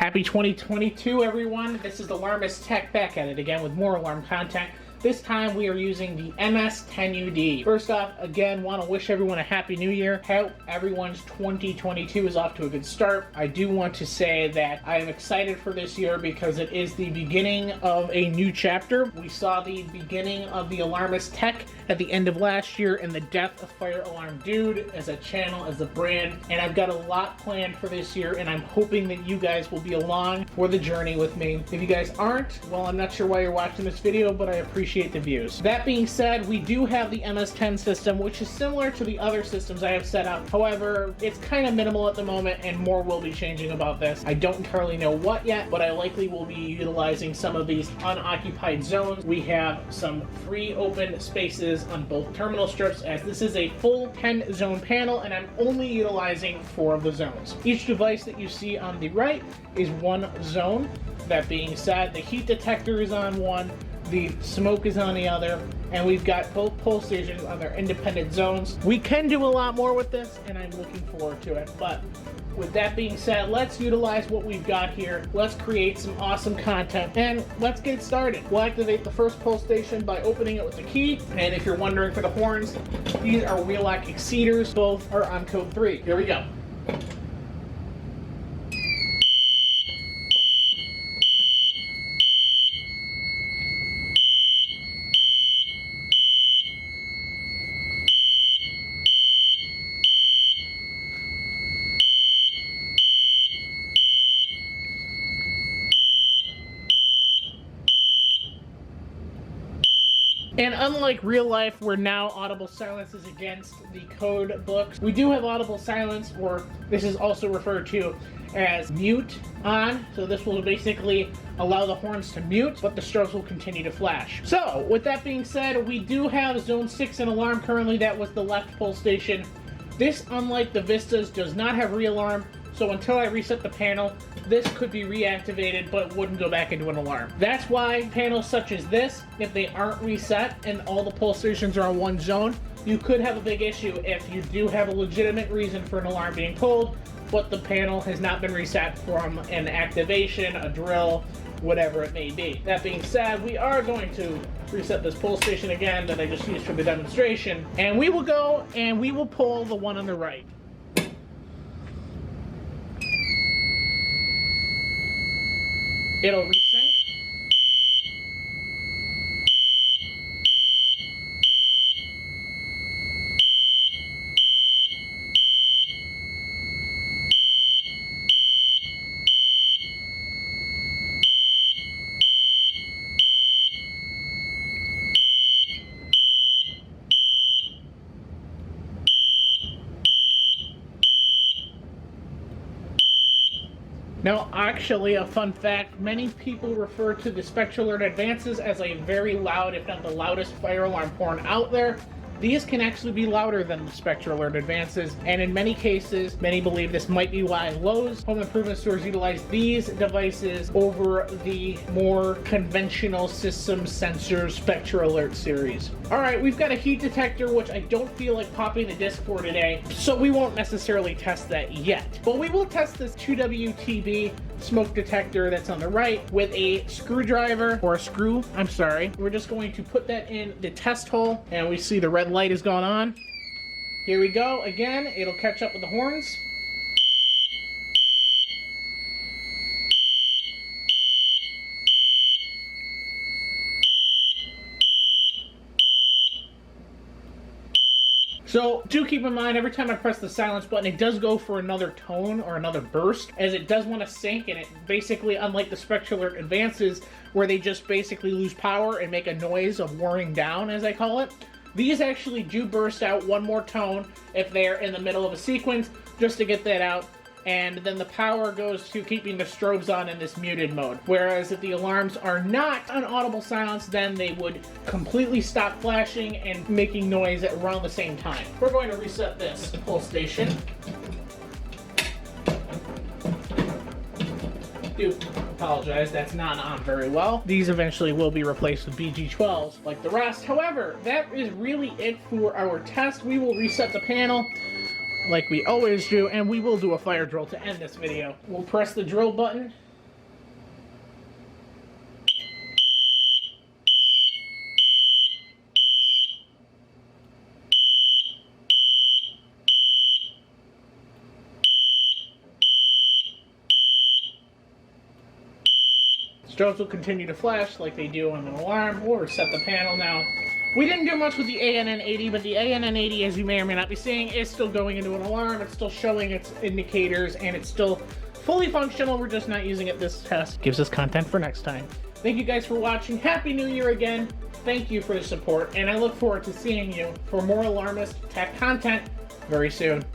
Happy 2022, everyone. This is Alarmist Tech back at it again with more alarm content. This time we are using the MS10UD. First off, again, want to wish everyone a happy new year. Hope everyone's 2022 is off to a good start. I do want to say that I am excited for this year because it is the beginning of a new chapter. We saw the beginning of the Alarmist Tech at the end of last year and the death of Fire Alarm Dude as a channel, as a brand, and I've got a lot planned for this year, and I'm hoping that you guys will be along for the journey with me. If you guys aren't, well, I'm not sure why you're watching this video, but I appreciate the views. That being said, we do have the MS10 system, which is similar to the other systems I have set up. However, it's kind of minimal at the moment, and more will be changing about this. I don't entirely know what yet, but I likely will be utilizing some of these unoccupied zones. We have some free open spaces on both terminal strips, as this is a full 10 zone panel, and I'm only utilizing 4 of the zones. Each device that you see on the right is one zone. That being said, the heat detector is on one, the smoke is on the other, and we've got both pull stations on their independent zones. We can do a lot more with this, and I'm looking forward to it. But with that being said, let's utilize what we've got here. Let's create some awesome content, and let's get started. We'll activate the first pull station by opening it with the key. And if you're wondering for the horns, these are wheel lock exceeders. Both are on code 3. Here we go. And unlike real life, where now audible silence is against the code books, we do have audible silence, or this is also referred to as mute on. So this will basically allow the horns to mute, but the strobes will continue to flash. So with that being said, we do have zone 6 in alarm currently. That was the left pull station. This, unlike the Vistas, does not have re-alarm. So until I reset the panel, this could be reactivated, but wouldn't go back into an alarm. That's why panels such as this, if they aren't reset and all the pull stations are on one zone, you could have a big issue if you do have a legitimate reason for an alarm being pulled, but the panel has not been reset from an activation, a drill, whatever it may be. That being said, we are going to reset this pull station again that I just used for the demonstration, and we will go and we will pull the one on the right. It'll resync. Now, actually, a fun fact, many people refer to the Spectral Alert Advances as a very loud, if not the loudest fire alarm horn out there. These can actually be louder than the Spectral Alert Advances, and in many cases, many believe this might be why Lowe's home improvement stores utilize these devices over the more conventional system sensor Spectral Alert series. Alright, we've got a heat detector, which I don't feel like popping the disc for today, so we won't necessarily test that yet. But we will test this 2WTB smoke detector that's on the right with a screwdriver, or a screw, I'm sorry. We're just going to put that in the test hole, and we see the red light has gone on. Here we go. Again, it'll catch up with the horns. So do keep in mind, every time I press the silence button, it does go for another tone or another burst, as it does want to sync, and it basically, unlike the Spectral Alert Advances, where they just basically lose power and make a noise of wearing down, as I call it, these actually do burst out one more tone if they're in the middle of a sequence, just to get that out. And then the power goes to keeping the strobes on in this muted mode. Whereas if the alarms are not on audible silence, then they would completely stop flashing and making noise at around the same time. We're going to reset this pull station. Do apologize, that's not on very well. These eventually will be replaced with BG12s like the rest. However, that is really it for our test. We will reset the panel like we always do, and we will do a fire drill to end this video. We'll press the drill button, Strobes will continue to flash like they do on an alarm, or set the panel now. We didn't do much with the ANN80, but the ANN80, as you may or may not be seeing, is still going into an alarm. It's still showing its indicators, and it's still fully functional. We're just not using it this test. Gives us content for next time. Thank you guys for watching. Happy New Year again. Thank you for the support, and I look forward to seeing you for more Alarmist tech content very soon.